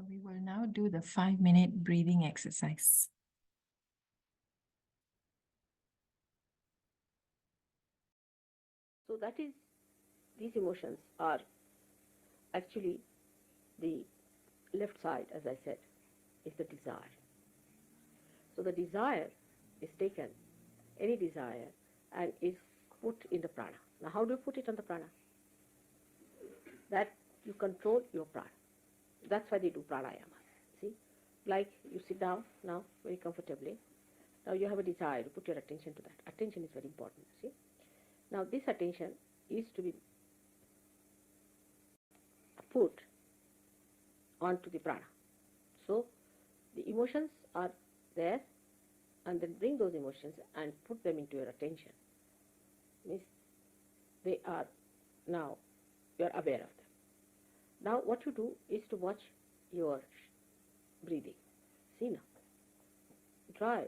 We will now do the 5-minute breathing exercise. So that is, these emotions are actually the left side, as I said, is the desire. So the desire is taken, any desire, and is put in the prana. Now how do you put it on the prana? That you control your prana. That's why they do pranayama. See, like you sit down now very comfortably. Now you have a desire to put your attention to that. Attention is very important. See, now this attention is to be put onto the prana. So the emotions are there, and then bring those emotions and put them into your attention. Means they are now, you are aware of them. Now what you do is to watch your breathing. See now, try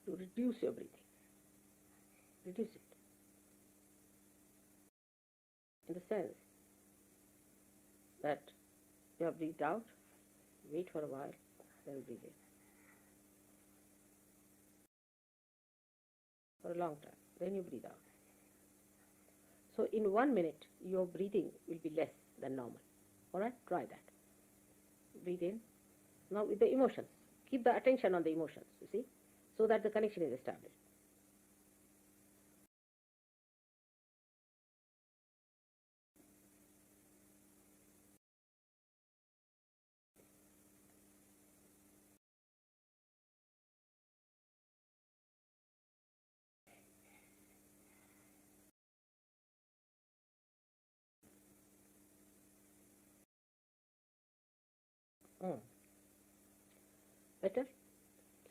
to reduce your breathing. Reduce it. In the sense that you have breathed out, wait for a while, then breathe in. For a long time, then you breathe out. So in 1 minute, your breathing will be less than normal. Alright, try that. Breathe in. Now with the emotions, keep the attention on the emotions, you see, so that the connection is established. Better?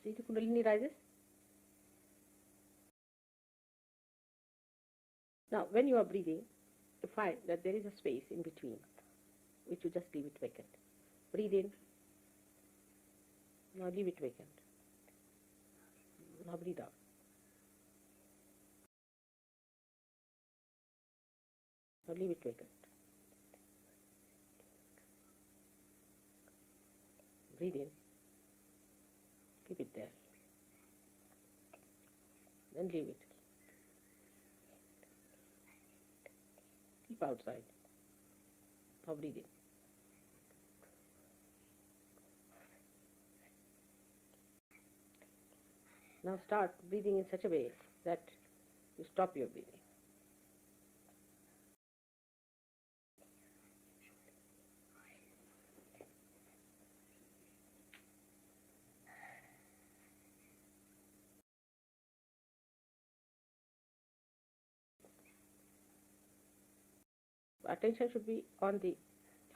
See the Kundalini rises? Now when you are breathing, you find that there is a space in between, which you just leave it vacant. Breathe in. Now leave it vacant. Now breathe out. Now leave it vacant. Breathe in. Keep it there. Then leave it. Keep outside. Now breathe in. Now start breathing in such a way that you stop your breathing. Attention should be on the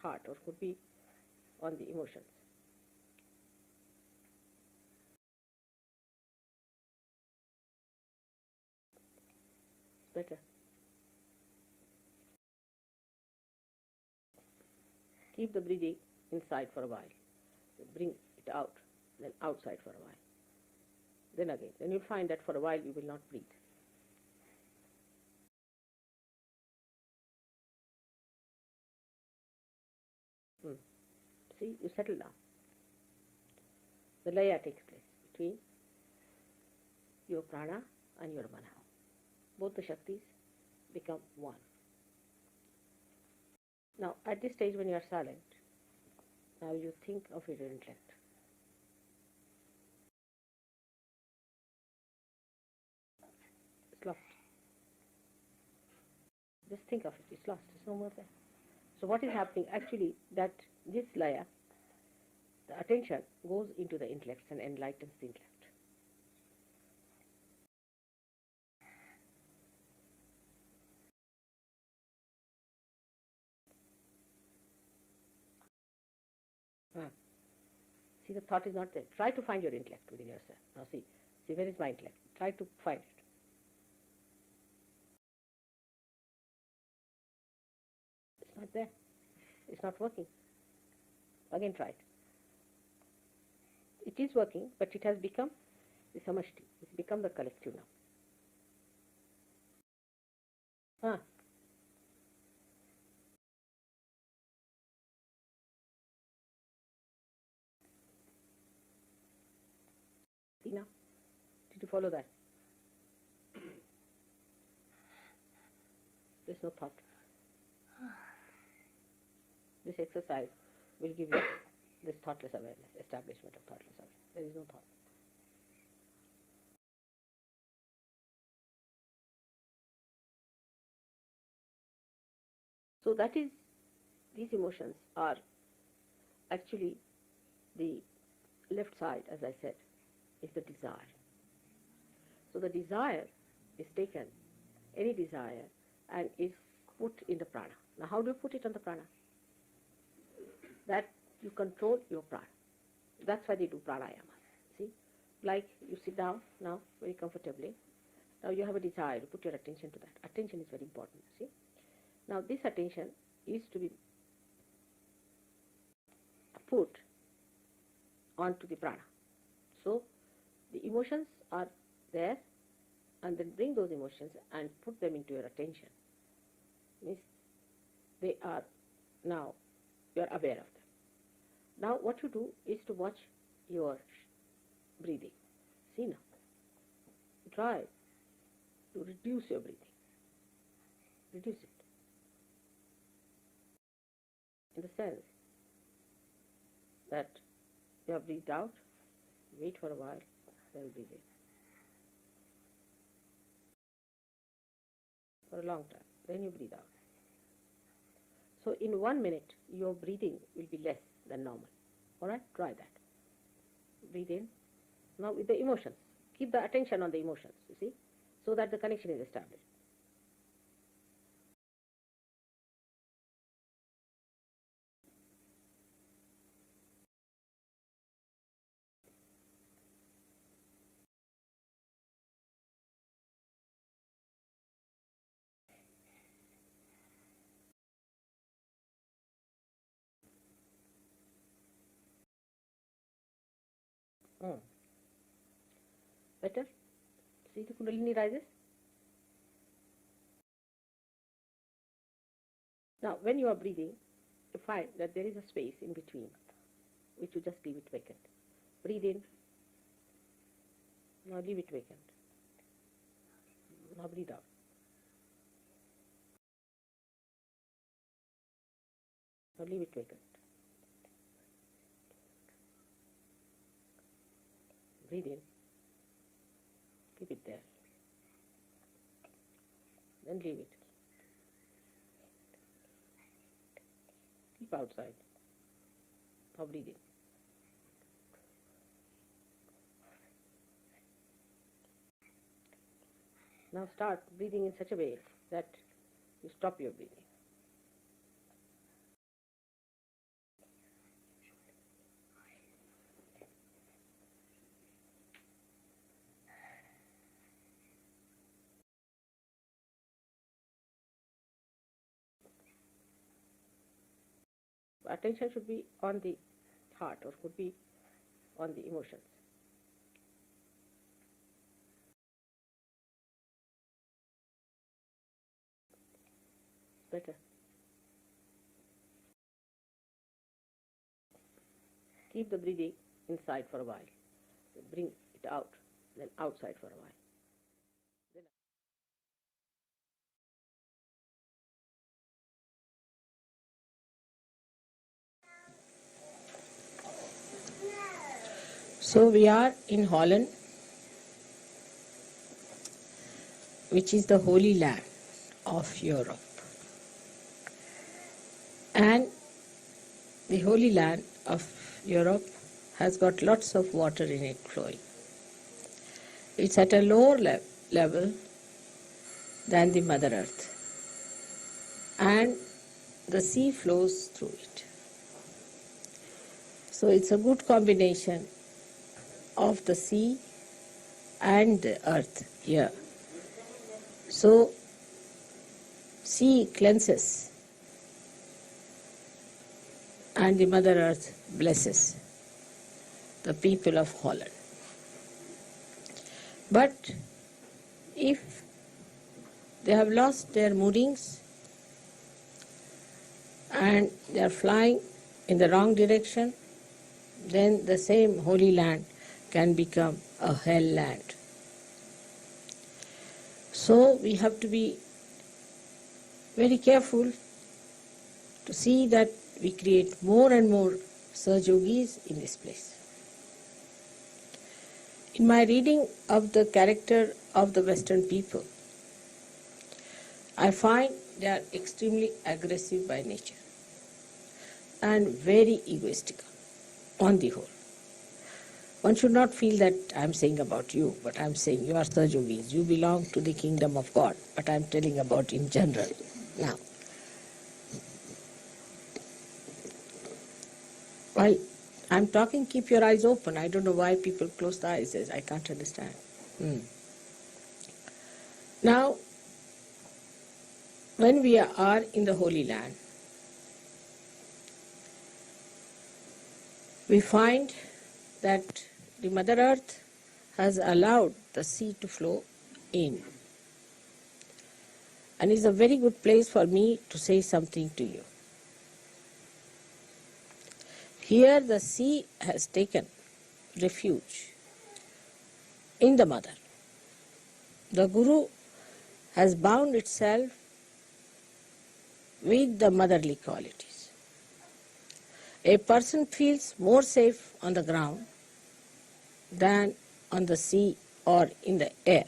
heart, or could be on the emotions. Better. Keep the breathing inside for a while. Bring it out, then outside for a while. Then again. Then you'll find that for a while you will not breathe. See, you settle down. The laya takes place between your prana and your mana. Both the Shaktis become one. Now, at this stage when you are silent, now you think of your intellect. It's lost. Just think of it. It's lost. It's no more there. So what is happening actually, that this laya, the attention goes into the intellect and enlightens the intellect. See, the thought is not there. Try to find your intellect within yourself. Now see, where is my intellect? Try to find it. It's not there. It's not working. Again try it. It is working, but it has become the samashti. It's become the collective now. you follow that? There's no thought. This exercise will give you this thoughtless awareness, establishment of thoughtless awareness. There is no thought. So that is, these emotions are actually the left side, as I said, is the desire. So the desire is taken, any desire, and is put in the prana. Now how do you put it on the prana? That you control your prana. That's why they do pranayama. See, like you sit down now very comfortably. Now you have a desire, you put your attention to that. Attention is very important, see. Now this attention is to be put onto the prana. So the emotions are there, and then bring those emotions and put them into your attention. Means they are now, you are aware of them. Now what you do is to watch your breathing. See now, try to reduce your breathing. Reduce it. In the sense that you have breathed out, wait for a while, then breathe in. For a long time, then you breathe out. So in 1 minute, your breathing will be less than normal. Alright, try that. Breathe in. Now with the emotions, keep the attention on the emotions, you see, so that the connection is established. Better? See the Kundalini rises? Now when you are breathing, you find that there is a space in between, which you just leave it vacant. Breathe in. Now leave it vacant. Now breathe out. Now leave it vacant. Breathe in. Keep it there. Then leave it. Keep outside. Now breathe in. Now start breathing in such a way that you stop your breathing. Attention should be on the heart, or could be on the emotions. Better. Keep the breathing inside for a while. Bring it out, then outside for a while. So we are in Holland, which is the holy land of Europe. And the holy land of Europe has got lots of water in it flowing. It's at a lower level than the Mother Earth. And the sea flows through it. So it's a good combination of the sea and the earth here. So sea cleanses and the Mother Earth blesses the people of Holland. But if they have lost their moorings and they are flying in the wrong direction, then the same holy land can become a hell land. So we have to be very careful to see that we create more and more Sahaja Yogis in this place. In my reading of the character of the Western people, I find they are extremely aggressive by nature and very egoistical on the whole. One should not feel that I am saying about you, but I am saying you are Sahaja Yogis, you belong to the kingdom of God, but I am telling about in general. Now, while I am talking, keep your eyes open. I don't know why people close the eyes. I can't understand. Now, when we are in the Holy Land, we find that the Mother Earth has allowed the sea to flow in. And it's a very good place for me to say something to you. Here the sea has taken refuge in the Mother. The Guru has bound itself with the motherly qualities. A person feels more safe on the ground than on the sea or in the air.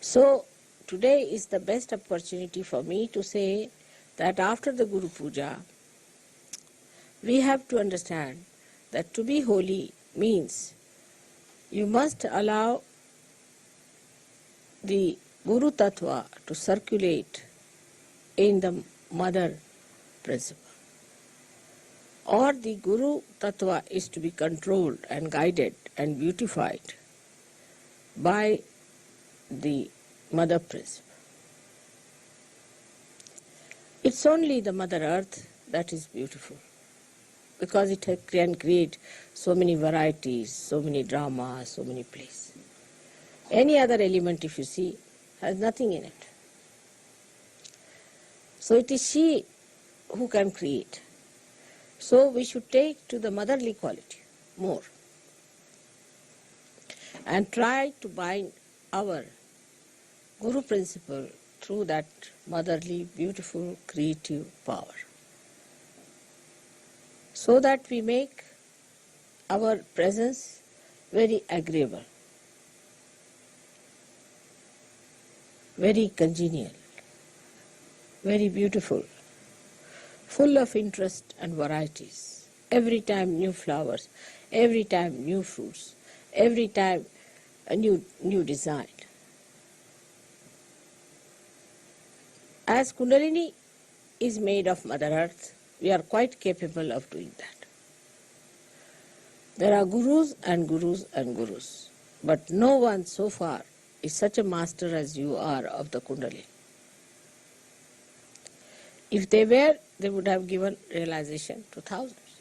So today is the best opportunity for me to say that after the Guru Puja, we have to understand that to be holy means you must allow the Guru Tattva to circulate in the mother principle. Or the Guru Tattva is to be controlled and guided and beautified by the mother principle. It's only the Mother Earth that is beautiful, because it can create so many varieties, so many dramas, so many plays. Any other element, if you see, has nothing in it. So it is she who can create. So we should take to the motherly quality more and try to bind our Guru principle through that motherly, beautiful, creative power, so that we make our presence very agreeable, very congenial, very beautiful, full of interest and varieties. Every time new flowers, every time new fruits, every time a new design. As Kundalini is made of Mother Earth, we are quite capable of doing that. There are gurus and gurus and gurus, but no one so far is such a master as you are of the Kundalini. If they were, they would have given realization to thousands.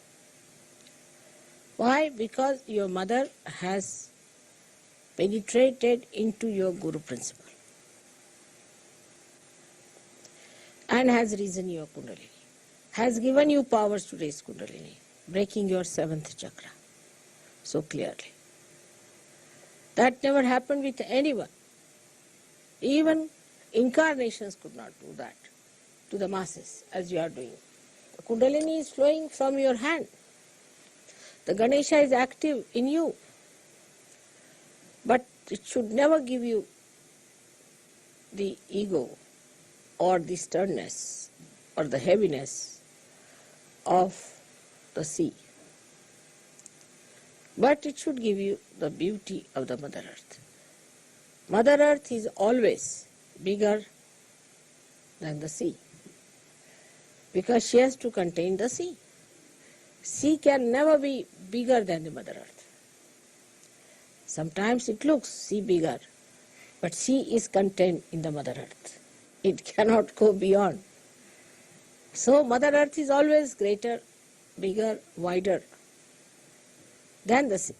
Why? Because your mother has penetrated into your Guru principle and has risen your Kundalini, has given you powers to raise Kundalini, breaking your 7th chakra so clearly. That never happened with anyone. Even incarnations could not do that to the masses as you are doing. The Kundalini is flowing from your hand. The Ganesha is active in you. But it should never give you the ego or the sternness or the heaviness of the sea. But it should give you the beauty of the Mother Earth. Mother Earth is always bigger than the sea, because she has to contain the sea. Sea can never be bigger than the Mother Earth. Sometimes it looks sea bigger, but sea is contained in the Mother Earth. It cannot go beyond. So Mother Earth is always greater, bigger, wider than the sea.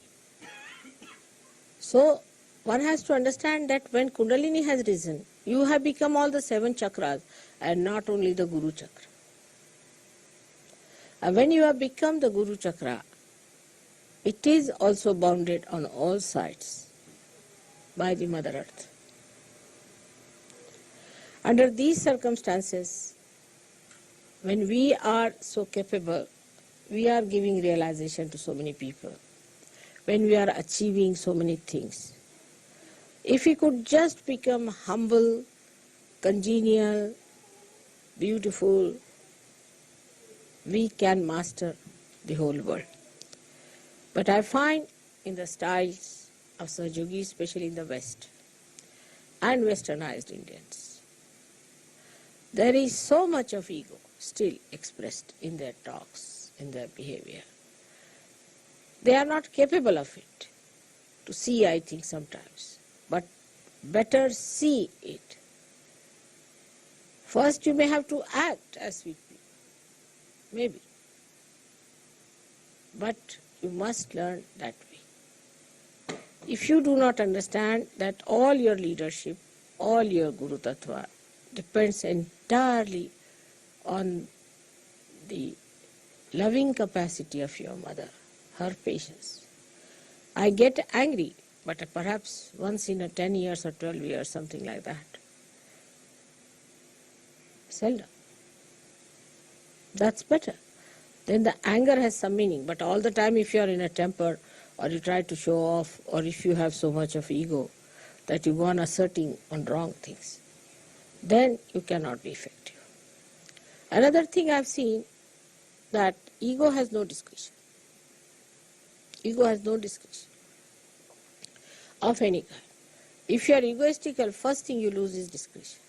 So one has to understand that when Kundalini has risen, you have become all the 7 chakras and not only the Guru chakra. And when you have become the Guru chakra, it is also bounded on all sides by the Mother Earth. Under these circumstances, when we are so capable, we are giving realization to so many people, when we are achieving so many things. If we could just become humble, congenial, beautiful, we can master the whole world. But I find in the styles of Sahaja Yogis, especially in the West, and westernized Indians, there is so much of ego still expressed in their talks, in their behavior. They are not capable of it. To see, I think, sometimes. But better see it. First you may have to act as sweet people. Maybe. But you must learn that way. If you do not understand that all your leadership, all your Guru Tattva depends entirely on the loving capacity of your mother, her patience. I get angry, but perhaps once in 10 years or 12 years, something like that. Seldom. That's better. Then the anger has some meaning, but all the time if you are in a temper, or you try to show off, or if you have so much of ego that you go on asserting on wrong things, then you cannot be effective. Another thing I've seen, that ego has no discretion. Ego has no discretion of any kind. If you are egoistical, first thing you lose is discretion.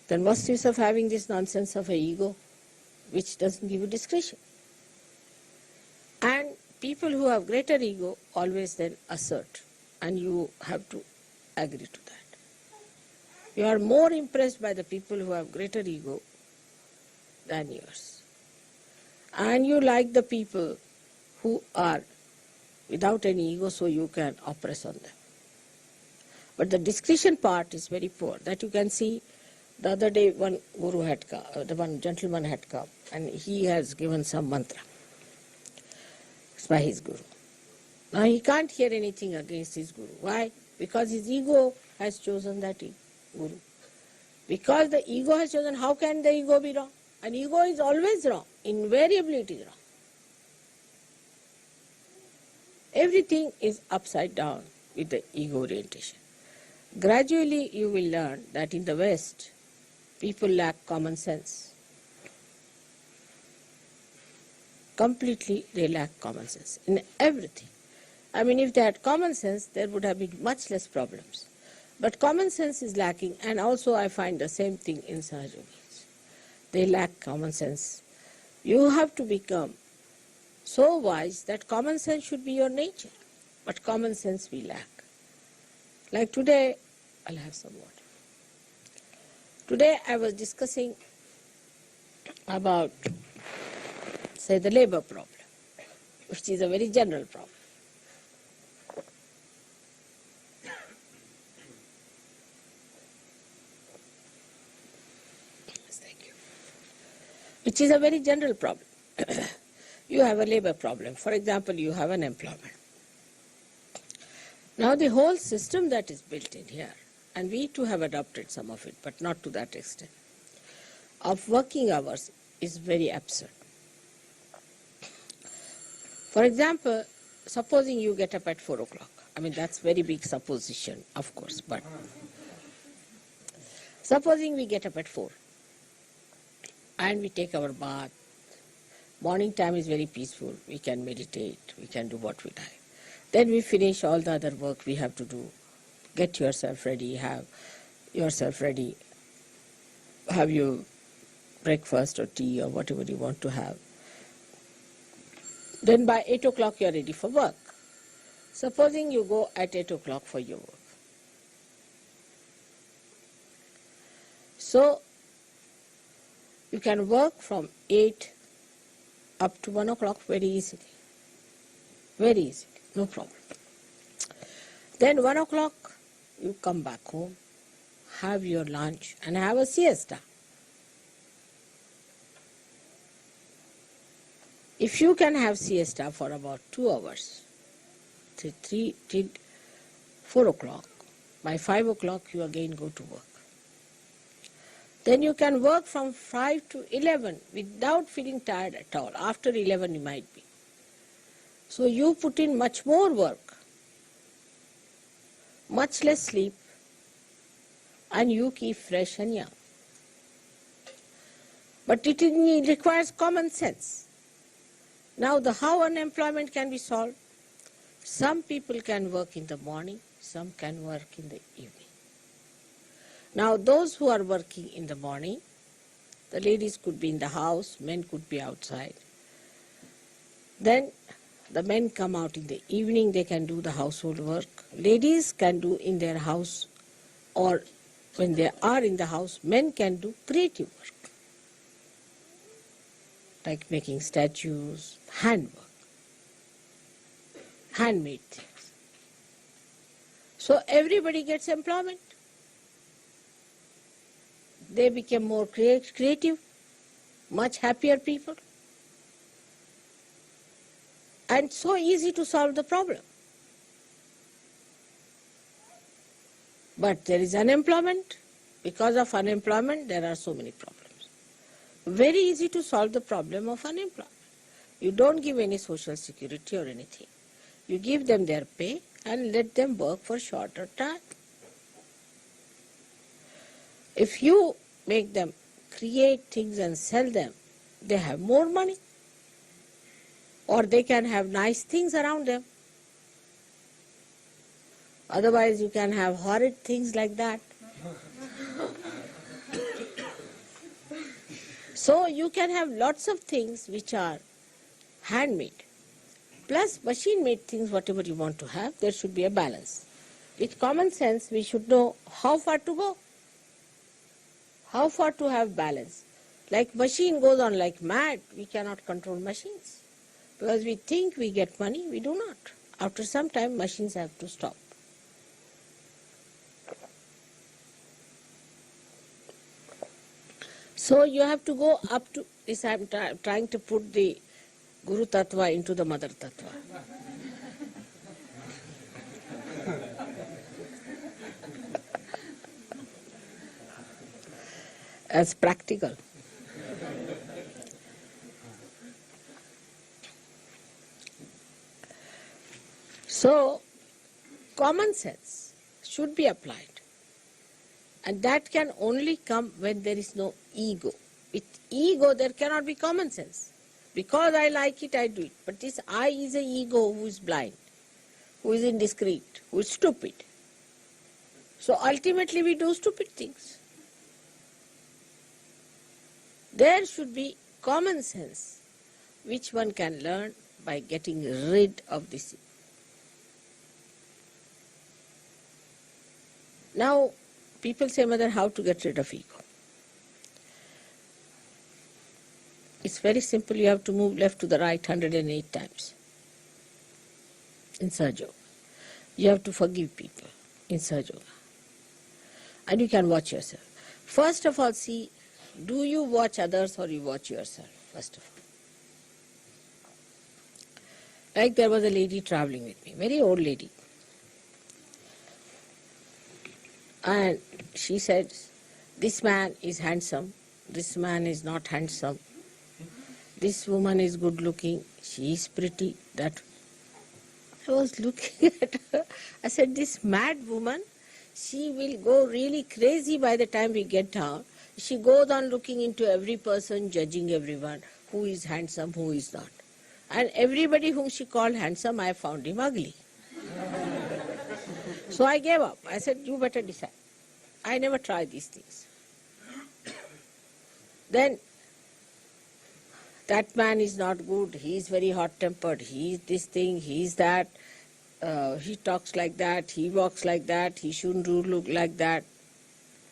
Then what's the use of having this nonsense of an ego which doesn't give you discretion? And people who have greater ego always then assert, and you have to agree to that. You are more impressed by the people who have greater ego than yours. And you like the people who are without any ego, so you can oppress on them. But the discretion part is very poor. That you can see. The other day one guru had come, one gentleman had come, and he has given some mantra. It's by his guru. Now he can't hear anything against his guru. Why? Because his ego has chosen that guru. Because the ego has chosen, how can the ego be wrong? And ego is always wrong. Invariably it is wrong. Everything is upside down with the ego orientation. Gradually you will learn that in the West, people lack common sense. Completely they lack common sense in everything. I mean, if they had common sense, there would have been much less problems. But common sense is lacking, and also I find the same thing in Sahaja Yogis. They lack common sense. You have to become so wise that common sense should be your nature. But common sense we lack. Like today, I'll have some water. Today I was discussing about, say, the labor problem, which is a very general problem. Thank you. Which is a very general problem. You have a labor problem. For example, you have an employment. Now the whole system that is built in here, and we too have adopted some of it, but not to that extent, of working hours is very absurd. For example, supposing you get up at 4 o'clock. I mean, that's very big supposition, of course, but supposing we get up at 4 and we take our bath. Morning time is very peaceful. We can meditate. We can do what we like. Then we finish all the other work we have to do. Get yourself ready, have yourself ready, have your breakfast or tea or whatever you want to have. Then by 8 o'clock you are ready for work. Supposing you go at 8 o'clock for your work. So you can work from 8 up to 1 o'clock very easily. Very easily, no problem. Then 1 o'clock you come back home, have your lunch and have a siesta. If you can have siesta for about 2 hours, say 3 till 4 o'clock. By 5 o'clock you again go to work. Then you can work from 5 to 11 without feeling tired at all. After 11 you might be. So you put in much more work, much less sleep, and you keep fresh and young. But it requires common sense. Now how unemployment can be solved? Some people can work in the morning, some can work in the evening. Now those who are working in the morning, the ladies could be in the house, men could be outside. Then the men come out in the evening, they can do the household work. Ladies can do in their house, or when they are in the house, men can do creative work, like making statues, handwork, handmade things. So everybody gets employment. They become more creative, much happier people. And so easy to solve the problem. But there is unemployment. Because of unemployment, there are so many problems. Very easy to solve the problem of unemployment. You don't give any social security or anything. You give them their pay and let them work for shorter time. If you make them create things and sell them, they have more money. Or they can have nice things around them. Otherwise you can have horrid things like that. So you can have lots of things which are handmade. Plus machine-made things, whatever you want to have, there should be a balance. With common sense, we should know how far to go. How far to have balance. Like machine goes on like mad, we cannot control machines. Because we think we get money, we do not. After some time, machines have to stop. So you have to go up to this. I am trying to put the Guru Tattva into the Mother Tattva. As practical. So, common sense should be applied. And that can only come when there is no ego. With ego, there cannot be common sense. Because I like it, I do it. But this I is an ego who is blind, who is indiscreet, who is stupid. So ultimately we do stupid things. There should be common sense, which one can learn by getting rid of this. Now, people say, Mother, how to get rid of ego? It's very simple. You have to move left to the right 108 times in Sahaja Yoga. You have to forgive people in Sahaja Yoga. And you can watch yourself. First of all, see, do you watch others or you watch yourself, first of all? Like there was a lady traveling with me, very old lady. And she said, this man is handsome, this man is not handsome, this woman is good looking, she is pretty. That I was looking at her. I said, this mad woman, she will go really crazy by the time we get down. She goes on looking into every person, judging everyone, who is handsome, who is not. And everybody whom she called handsome, I found him ugly. So I gave up. I said, you better decide. I never tried these things. Then, that man is not good, he is very hot-tempered, he is this thing, he is that, he talks like that, he walks like that, he shouldn't look like that.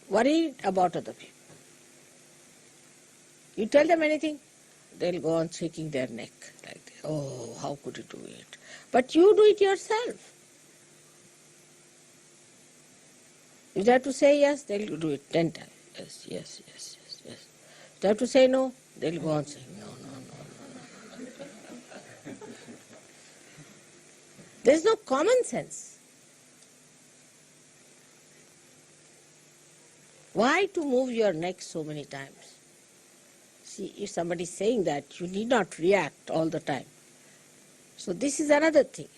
Worried about other people. You tell them anything, they'll go on shaking their neck like that. Oh, how could you do it? But you do it yourself. You have to say yes, they'll do it 10 times. Yes, yes, yes, yes, yes. You have to say no, they'll go on saying no, no, no, no, no. There's no common sense. Why to move your neck so many times? See, if somebody is saying that, you need not react all the time. So this is another thing,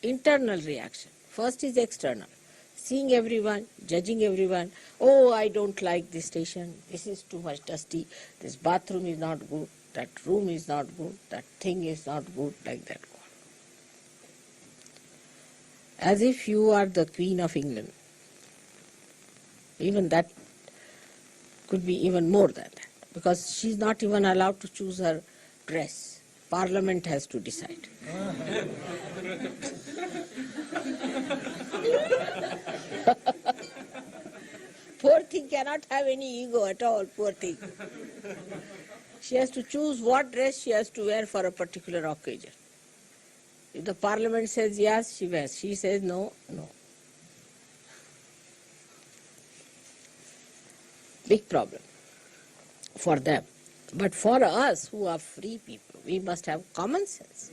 internal reaction. First is external, seeing everyone, judging everyone. Oh, I don't like this station, this is too much dusty, this bathroom is not good, that room is not good, that thing is not good, like that. As if you are the Queen of England. Even that could be even more than that, because she's not even allowed to choose her dress. Parliament has to decide. Poor thing cannot have any ego at all, poor thing. She has to choose what dress she has to wear for a particular occasion. If the Parliament says yes, she wears. She says no, no. Big problem for them. But for us who are free people, we must have common sense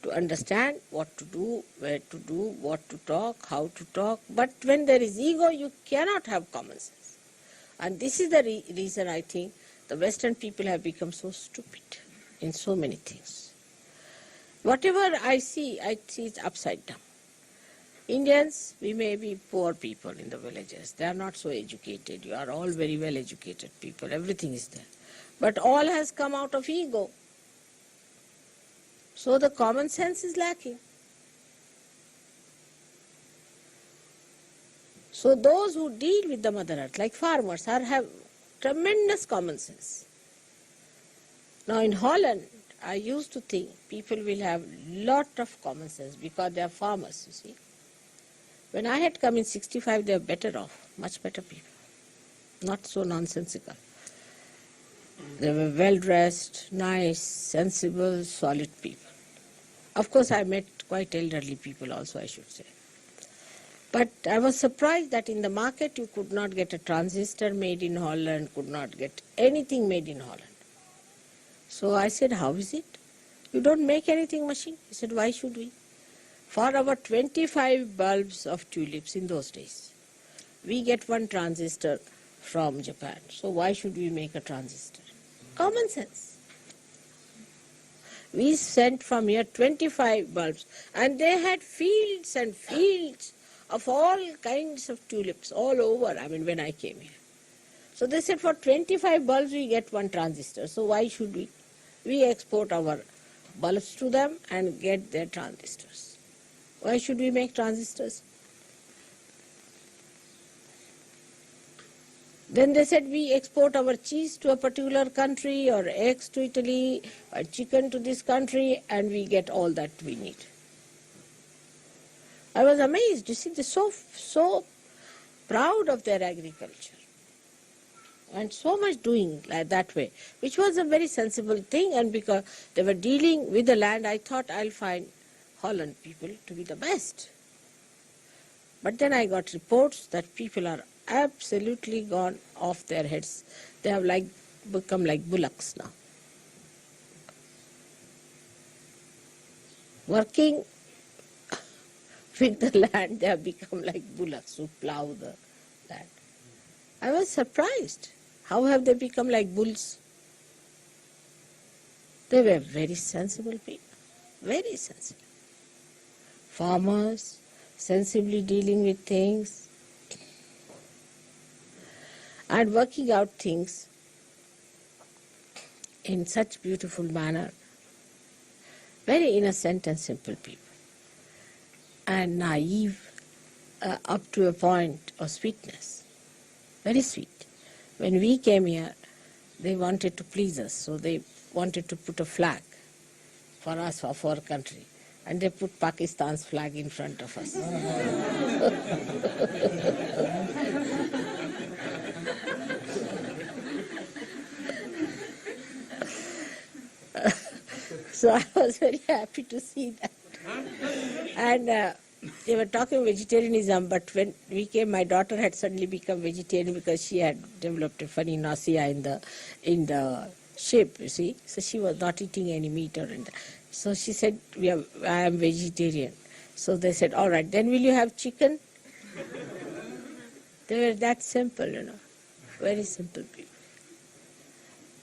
to understand what to do, where to do, what to talk, how to talk. But when there is ego, you cannot have common sense. And this is the reason I think the Western people have become so stupid in so many things. Whatever I see it upside down. Indians, we may be poor people in the villages. They are not so educated. You are all very well educated people. Everything is there. But all has come out of ego. So the common sense is lacking. So those who deal with the Mother Earth, like farmers, have tremendous common sense. Now in Holland, I used to think people will have lot of common sense because they are farmers, you see. When I had come in 65, they are better off, much better people, not so nonsensical. They were well-dressed, nice, sensible, solid people. Of course, I met quite elderly people also, I should say. But I was surprised that in the market you could not get a transistor made in Holland, could not get anything made in Holland. So I said, how is it? You don't make anything machine? He said, why should we? For our 25 bulbs of tulips in those days, we get one transistor from Japan. So why should we make a transistor? Common sense. We sent from here 25 bulbs, and they had fields and fields of all kinds of tulips all over, when I came here. So they said for 25 bulbs we get one transistor. So why should we? We export our bulbs to them and get their transistors. Why should we make transistors? Then they said we export our cheese to a particular country, or eggs to Italy, or chicken to this country, and we get all that we need. I was amazed. You see, they're so proud of their agriculture. And so much doing like that way, which was a very sensible thing, and because they were dealing with the land, I thought I'll find Holland people to be the best. But then I got reports that people are absolutely gone off their heads. They have become like bullocks now. Working with the land, they have become like bullocks who plow the land. I was surprised. How have they become like bulls? They were very sensible people, very sensible. Farmers, sensibly dealing with things and working out things in such beautiful manner. Very innocent and simple people. And naive up to a point of sweetness. Very sweet. When we came here, they wanted to please us, so they wanted to put a flag for us, of our country. And they put Pakistan's flag in front of us. So I was very happy to see that. And they were talking vegetarianism, but when we came, my daughter had suddenly become vegetarian because she had developed a funny nausea in the ship, you see. So she was not eating any meat or anything. So she said, I am vegetarian. So they said, all right, then will you have chicken? They were that simple, very simple people.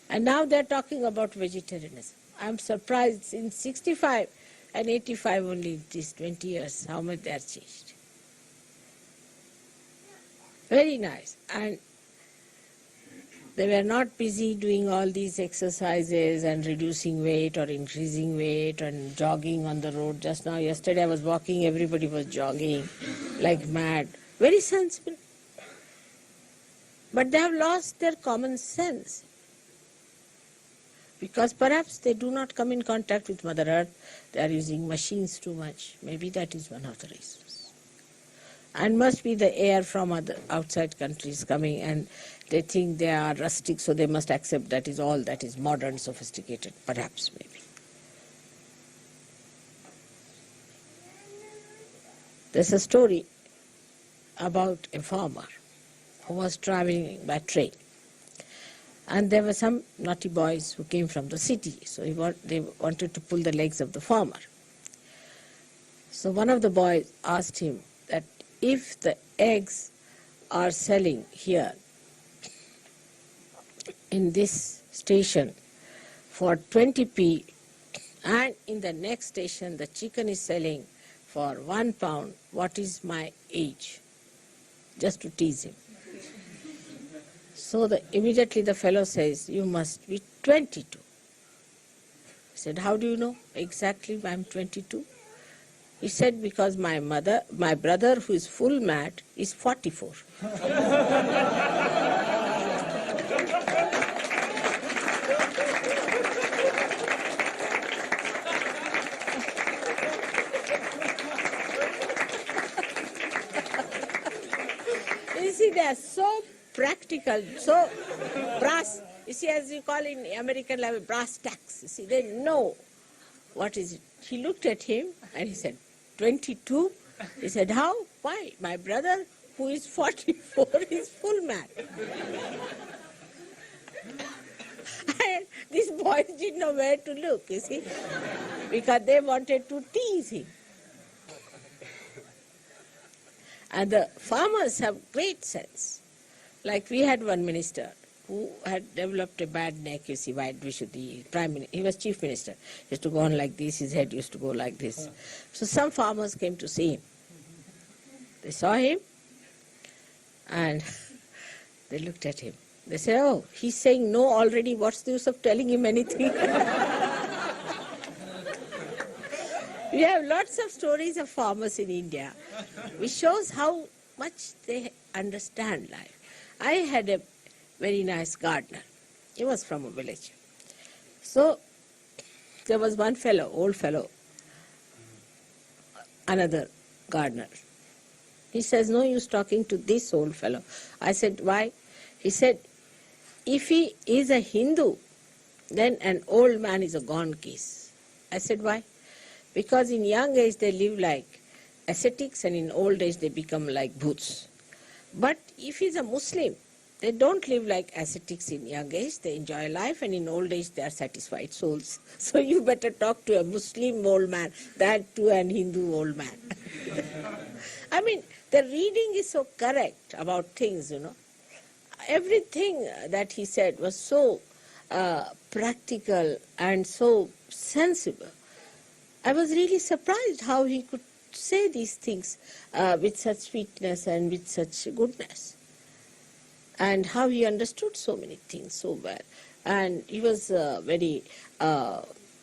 And now they're talking about vegetarianism. I'm surprised in 65 and 85 only in these 20 years, how much they are changed. Very nice. And they were not busy doing all these exercises and reducing weight or increasing weight and jogging on the road. Just now, yesterday I was walking, everybody was jogging like mad. Very sensible. But they have lost their common sense. Because perhaps they do not come in contact with Mother Earth. They are using machines too much. Maybe that is one of the reasons. And must be the air from other outside countries coming, and they think they are rustic, so they must accept that is all that is modern, sophisticated. Perhaps, maybe. There's a story about a farmer who was traveling by train. And there were some naughty boys who came from the city, so they wanted to pull the legs of the farmer. So one of the boys asked him that if the eggs are selling here in this station for 20p, and in the next station the chicken is selling for £1, what is my age? Just to tease him. So immediately the fellow says, you must be 22. He said, how do you know exactly I'm 22? He said, because my brother who is full mad is 44. You see, they are so practical, so brass, you see, as you call in American level, brass tacks. You see, they know what is it. He looked at him and he said, 22? He said, how? Why? My brother, who is 44, is full mad. And these boys didn't know where to look, you see, because they wanted to tease him. And the farmers have great sense. Like we had one minister who had developed a bad neck, you see, Vishuddhi, Prime Minister. He was Chief Minister. He used to go on like this, his head used to go like this. So some farmers came to see him. They saw him and they looked at him. They said, oh, he's saying no already, what's the use of telling him anything? We have lots of stories of farmers in India, which shows how much they understand life. I had a very nice gardener. He was from a village. So there was one fellow, old fellow, another gardener. He says, no use talking to this old fellow. I said, why? He said, if he is a Hindu, then an old man is a gone case. I said, why? Because in young age they live like ascetics and in old age they become like bhoots. But if he's a Muslim, they don't live like ascetics in young age, they enjoy life, and in old age they are satisfied souls. So you better talk to a Muslim old man than to an Hindu old man. I mean, the reading is so correct about things, Everything that he said was so practical and so sensible. I was really surprised how he could say these things with such sweetness and with such goodness. And how he understood so many things so well. And he was a very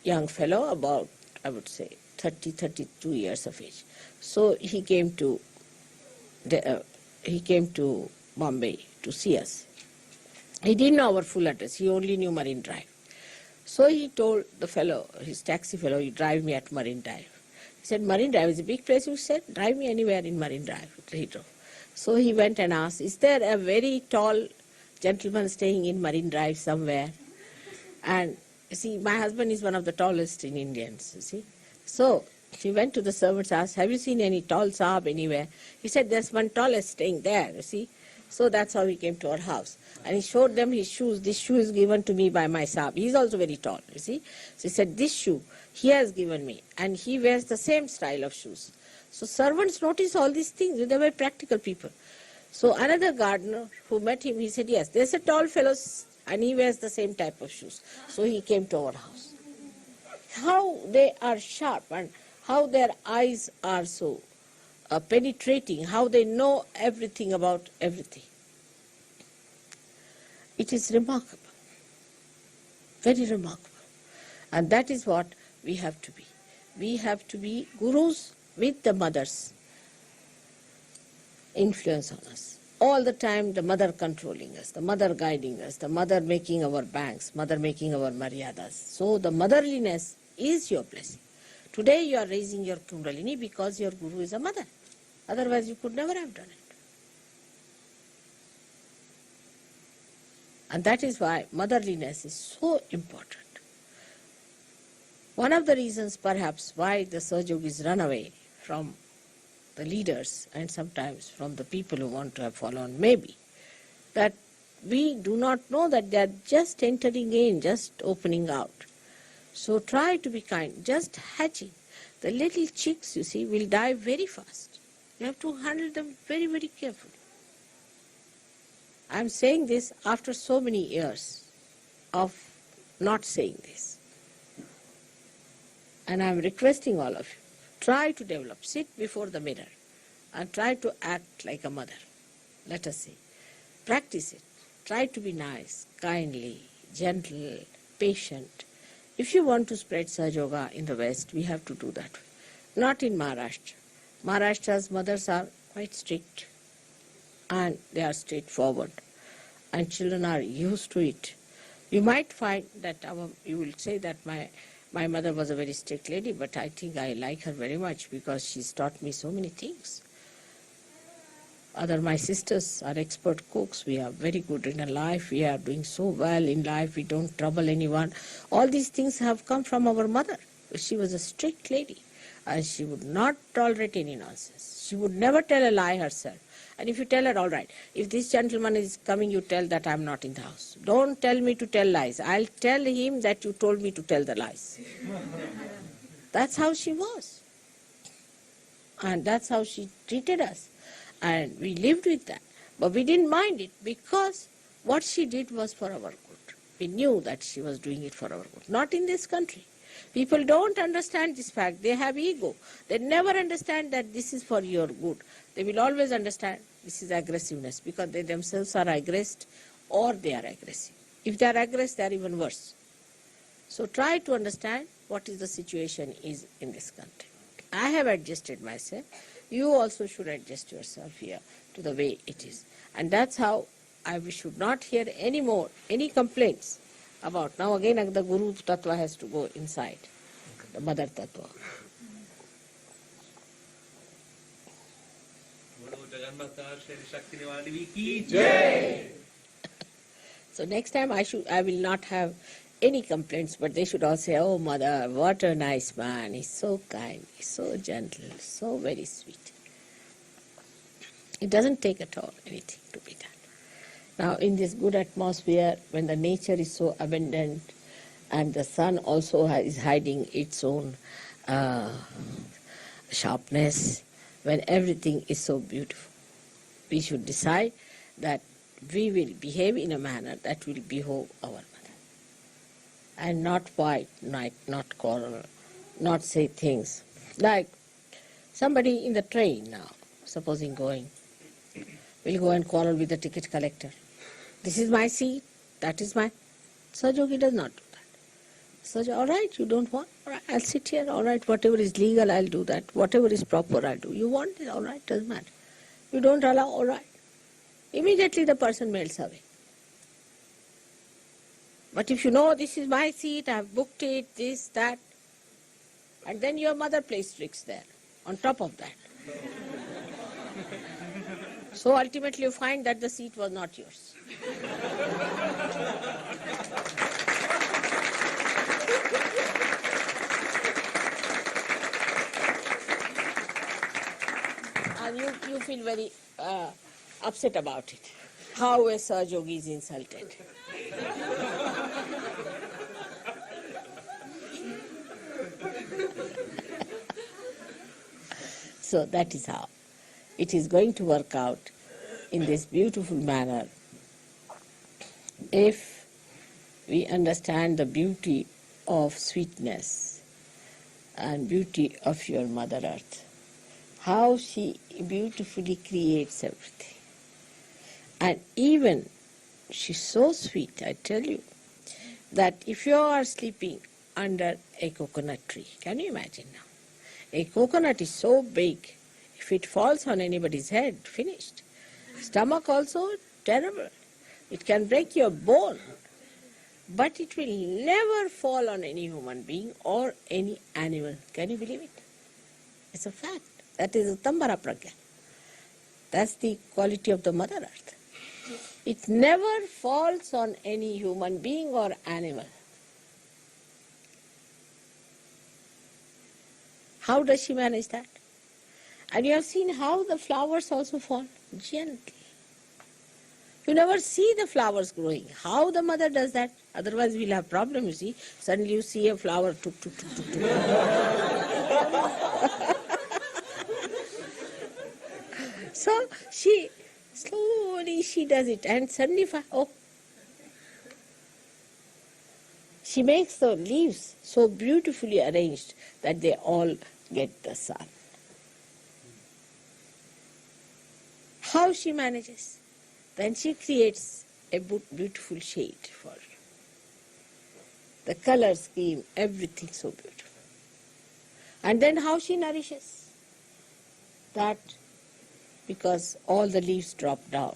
young fellow, about, I would say, 32 years of age. So he came to Bombay to see us. He didn't know our full address, he only knew Marine Drive. So he told the fellow, his taxi fellow, you drive me at Marine Drive. He said, Marine Drive is a big place, you said, drive me anywhere in Marine Drive. He drove. So he went and asked, is there a very tall gentleman staying in Marine Drive somewhere? And you see, my husband is one of the tallest in Indians, you see. So he went to the servants, asked, have you seen any tall Sahab anywhere? He said, there's one tallest staying there, you see. So that's how he came to our house. And he showed them his shoes. This shoe is given to me by my Sahab. He is also very tall, you see. So he said, this shoe he has given me. And he wears the same style of shoes. So servants notice all these things. They were very practical people. So another gardener who met him, he said, yes, there's a tall fellow and he wears the same type of shoes. So he came to our house. How they are sharp and how their eyes are so penetrating, how they know everything about everything. It is remarkable, very remarkable. And that is what we have to be. We have to be gurus with the mother's influence on us. All the time the mother controlling us, the mother guiding us, the mother making our banks, mother making our maryadas. So the motherliness is your blessing. Today you are raising your Kundalini because your guru is a mother. Otherwise you could never have done it. And that is why motherliness is so important. One of the reasons perhaps why the Sahaja Yogis run away from the leaders and sometimes from the people who want to have followed may be that we do not know that they are just entering in, just opening out. So try to be kind, just hatching. The little chicks, you see, will die very fast. You have to handle them very, very carefully. I am saying this after so many years of not saying this. And I am requesting all of you, try to develop, sit before the mirror and try to act like a mother. Let us say, practice it. Try to be nice, kindly, gentle, patient. If you want to spread Sahaja Yoga in the West, we have to do that. Not in Maharashtra. Maharashtra's mothers are quite strict and they are straightforward and children are used to it. You might find that you will say that my mother was a very strict lady, but I think I like her very much because she's taught me so many things. My sisters are expert cooks. We are very good in life. We are doing so well in life. We don't trouble anyone. All these things have come from our mother. She was a strict lady and she would not tolerate any nonsense. She would never tell a lie herself. And if you tell her, all right, if this gentleman is coming, you tell that I'm not in the house. Don't tell me to tell lies. I'll tell him that you told me to tell the lies. That's how she was. And that's how she treated us. And we lived with that. But we didn't mind it because what she did was for our good. We knew that she was doing it for our good. Not in this country. People don't understand this fact. They have ego. They never understand that this is for your good. They will always understand this is aggressiveness because they themselves are aggressed or they are aggressive. If they are aggressive, they are even worse. So try to understand what is the situation is in this country. I have adjusted myself. You also should adjust yourself here to the way it is. And that's how we should not hear any complaints about. Now again the Guru Tattva has to go inside, the Mother Tattva. So next time I will not have any complaints, but they should all say, oh Mother, what a nice man, he's so kind, he's so gentle, so very sweet. It doesn't take at all anything to be done. Now in this good atmosphere, when the nature is so abundant and the sun also is hiding its own sharpness, when everything is so beautiful, we should decide that we will behave in a manner that will behove our mother. And not fight, not quarrel, not say things. Like somebody in the train now, supposing going, will go and quarrel with the ticket collector. This is my seat, that is my... Sahaja Yogi does not do that. Sahaja, all right, you don't want, all right, I'll sit here, all right, whatever is legal, I'll do that. Whatever is proper, I'll do. You want it, all right, doesn't matter. You don't allow, all right. Immediately the person melts away. But if you know this is my seat, I have booked it, this, that, and then your mother plays tricks there, on top of that. So ultimately you find that the seat was not yours. And you feel very upset about it. How a Sahaja Yogi is insulted. So that is how it is going to work out in this beautiful manner if we understand the beauty of sweetness and beauty of your Mother Earth, how she beautifully creates everything. And even she's so sweet, I tell you, that if you are sleeping under a coconut tree, can you imagine now? A coconut is so big, if it falls on anybody's head, finished. Stomach also, terrible. It can break your bone. But it will never fall on any human being or any animal. Can you believe it? It's a fact. That is Utambara Pragya. That's the quality of the Mother Earth. It never falls on any human being or animal. How does she manage that? And you have seen how the flowers also fall gently. You never see the flowers growing. How the mother does that? Otherwise we'll have problem, you see. Suddenly you see a flower, tuk, tuk, tuk, tuk, tuk. So slowly she does it, and suddenly, she makes the leaves so beautifully arranged that they all get the sun. How she manages? Then she creates a beautiful shade for you. The color scheme, everything so beautiful. And then how she nourishes? That because all the leaves drop down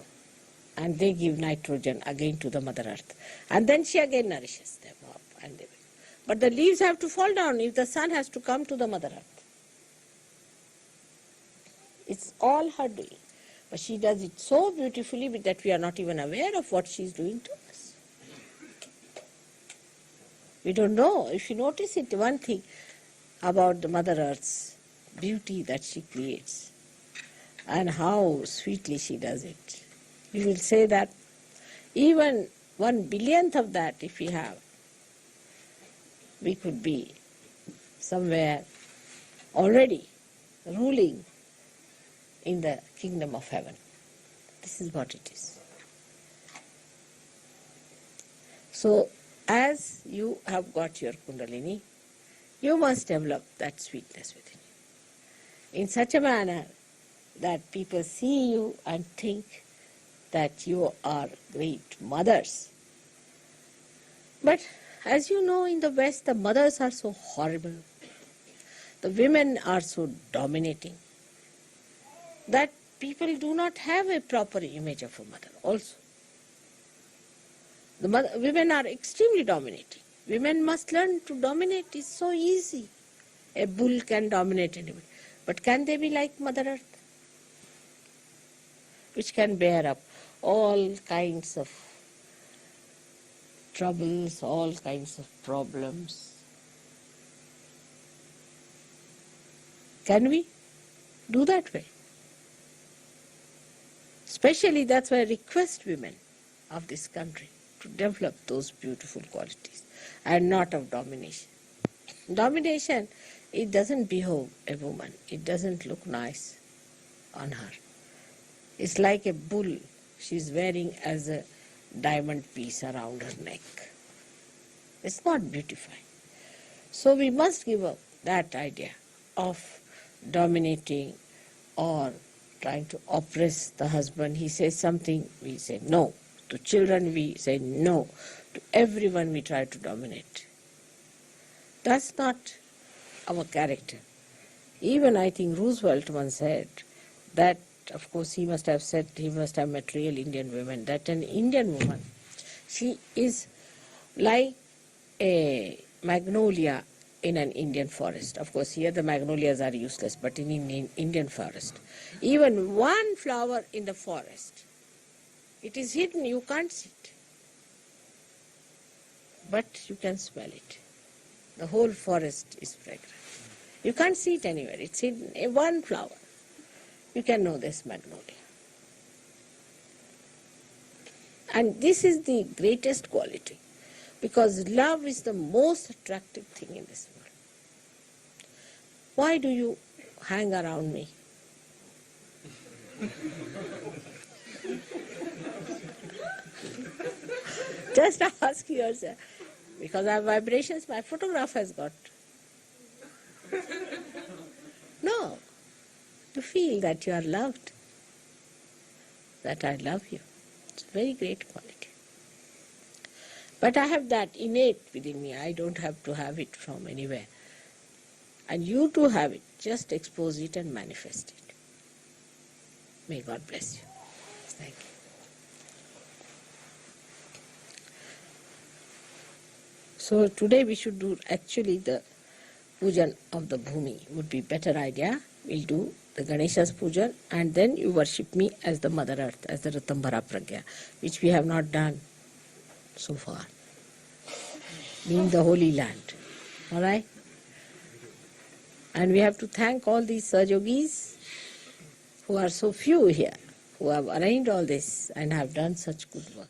and they give nitrogen again to the Mother Earth. And then she again nourishes them up. But the leaves have to fall down if the sun has to come to the Mother Earth. It's all her doing. But she does it so beautifully that we are not even aware of what she is doing to us. We don't know. If you notice it, one thing about the Mother Earth's beauty that she creates and how sweetly she does it. You will say that even 1/1000th of that if we have, we could be somewhere already ruling in the kingdom of heaven. This is what it is. So, as you have got your Kundalini, you must develop that sweetness within you in such a manner that people see you and think that you are great mothers. But as you know, in the West, the mothers are so horrible. The women are so dominating that people do not have a proper image of a mother also. Women are extremely dominating. Women must learn to dominate. It's so easy. A bull can dominate anybody. But can they be like Mother Earth, which can bear up all kinds of troubles, all kinds of problems? Can we do that way? Especially that's why I request women of this country to develop those beautiful qualities and not of domination. Domination, it doesn't behove a woman. It doesn't look nice on her. It's like a bull she's wearing as a diamond piece around her neck. It's not beautifying. So we must give up that idea of dominating or trying to oppress the husband. He says something, we say no. To children we say no. To everyone we try to dominate. That's not our character. Even I think Roosevelt once said that, of course he must have met real Indian women, that an Indian woman, she is like a magnolia in an Indian forest. Of course here the magnolias are useless, but in Indian forest, even one flower in the forest, it is hidden, you can't see it. But you can smell it. The whole forest is fragrant. You can't see it anywhere, it's hidden. One flower, you can know this magnolia. And this is the greatest quality, because love is the most attractive thing in this world. Why do you hang around me? Just ask yourself. Because our vibrations, my photograph has got. No. You feel that you are loved. That I love you. It's a very great quality. But I have that innate within me. I don't have to have it from anywhere. And you too have it. Just expose it and manifest it. May God bless you. Thank you. So today we should do actually the pujan of the Bhumi would be better idea. We'll do the Ganesha's pujan and then you worship me as the Mother Earth, as the Ratambara Pragya, which we have not done so far, being the Holy Land. Alright? And we have to thank all these Yogis who are so few here, who have arranged all this and have done such good work.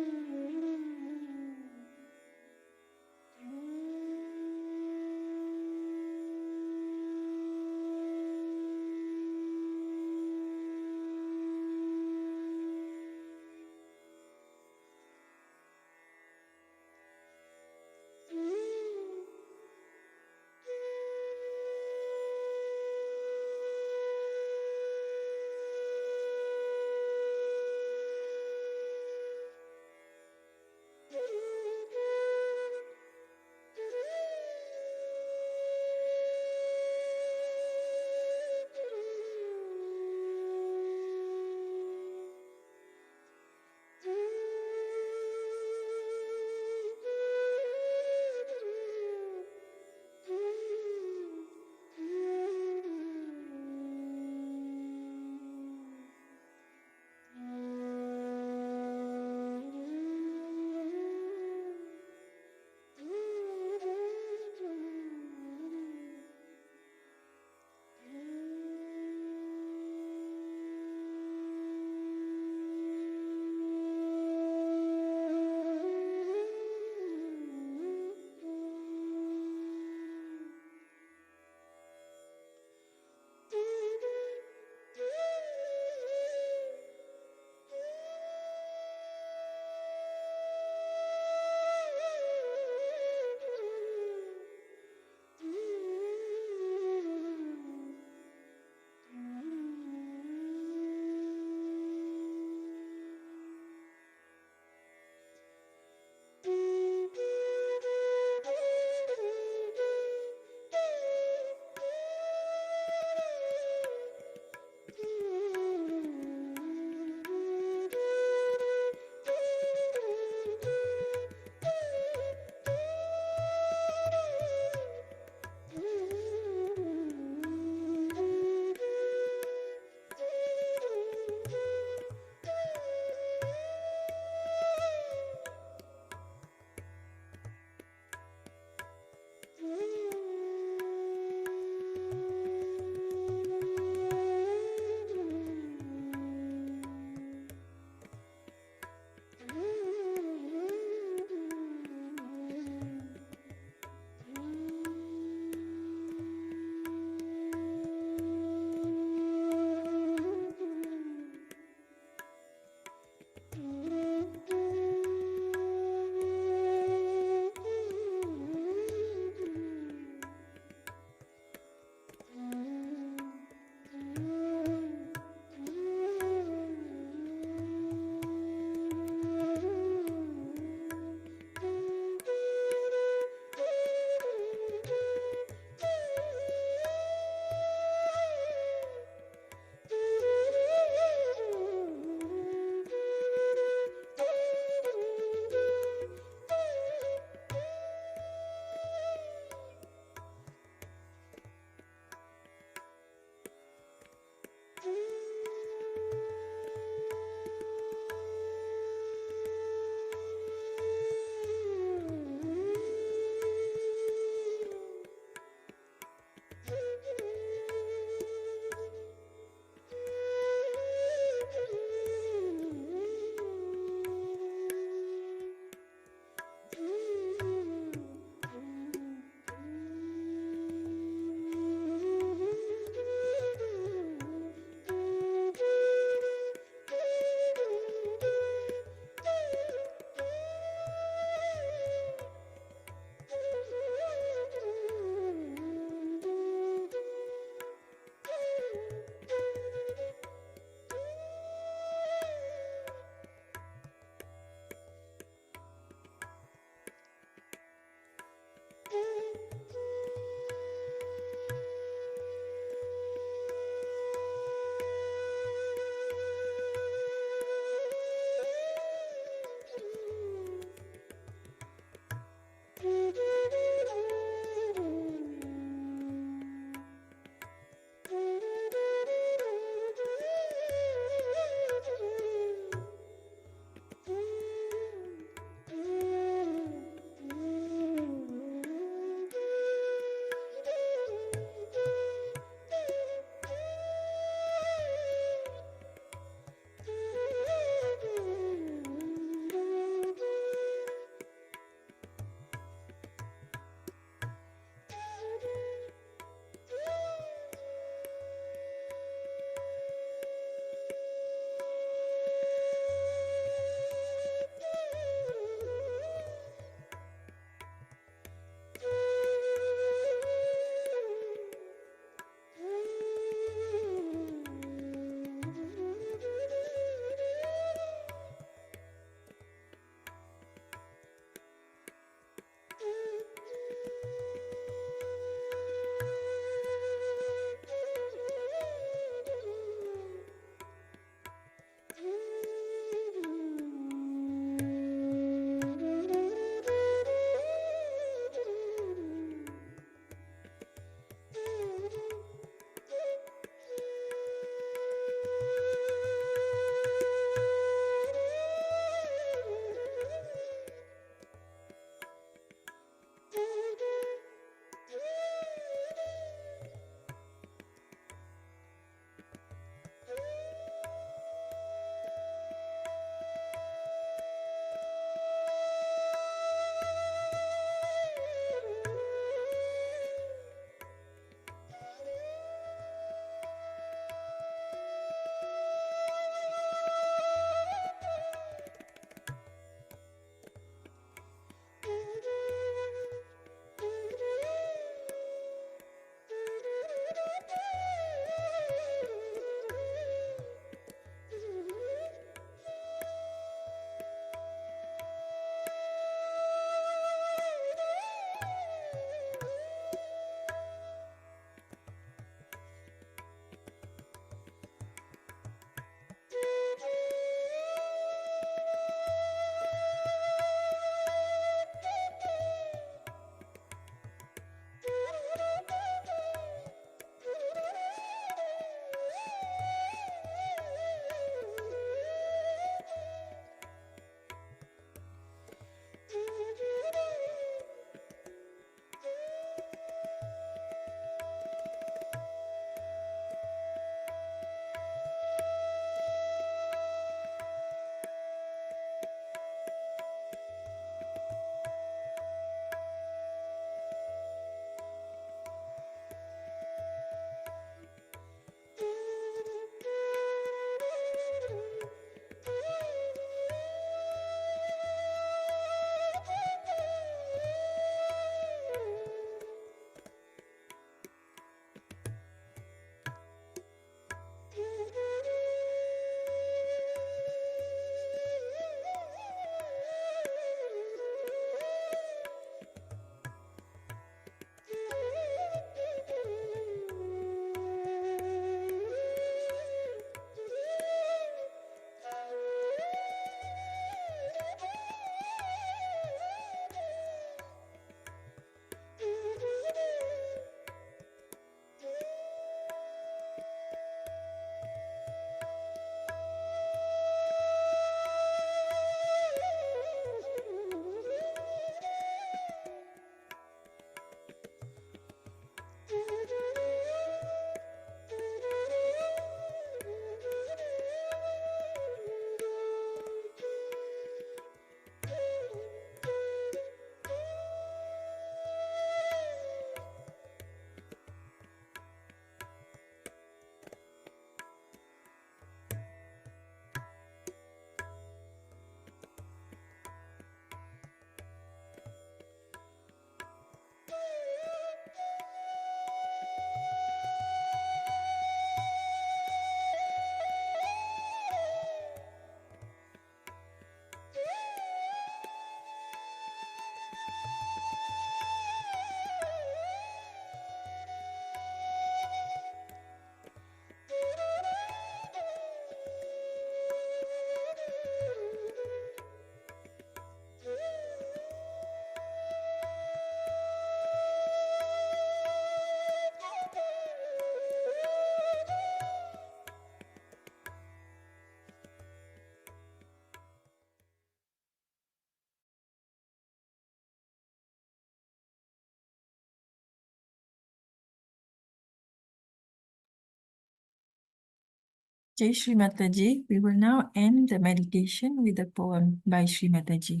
Jai Shri Mataji. We will now end the meditation with a poem by Shri Mataji.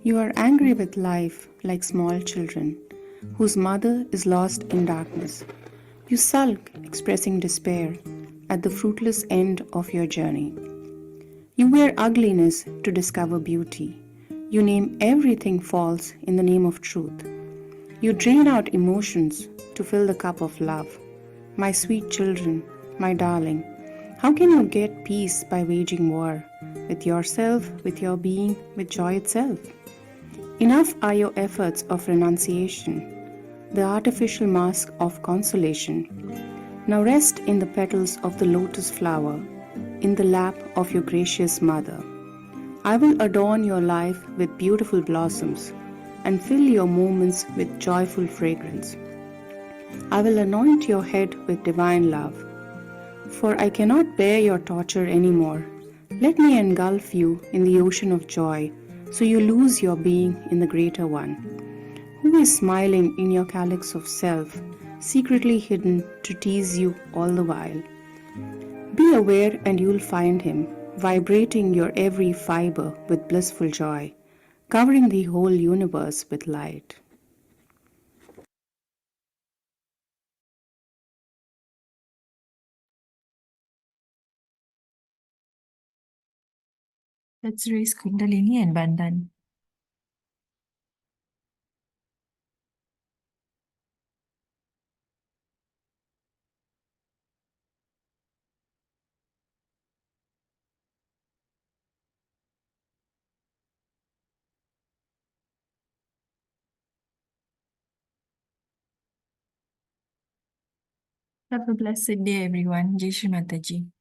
You are angry with life like small children, whose mother is lost in darkness. You sulk, expressing despair at the fruitless end of your journey. You wear ugliness to discover beauty. You name everything false in the name of truth. You drain out emotions to fill the cup of love. My sweet children, my darling, how can you get peace by waging war with yourself, with your being, with joy itself? Enough are your efforts of renunciation, the artificial mask of consolation. Now rest in the petals of the lotus flower, in the lap of your gracious mother. I will adorn your life with beautiful blossoms and fill your moments with joyful fragrance. I will anoint your head with divine love, for I cannot bear your torture anymore. Let me engulf you in the ocean of joy, so you lose your being in the greater one. Who is smiling in your calyx of self, secretly hidden to tease you all the while? Be aware and you'll find him, vibrating your every fiber with blissful joy, covering the whole universe with light. Let's raise Kundalini and Bandhan. Have a blessed day, everyone. Jai Shri Mataji.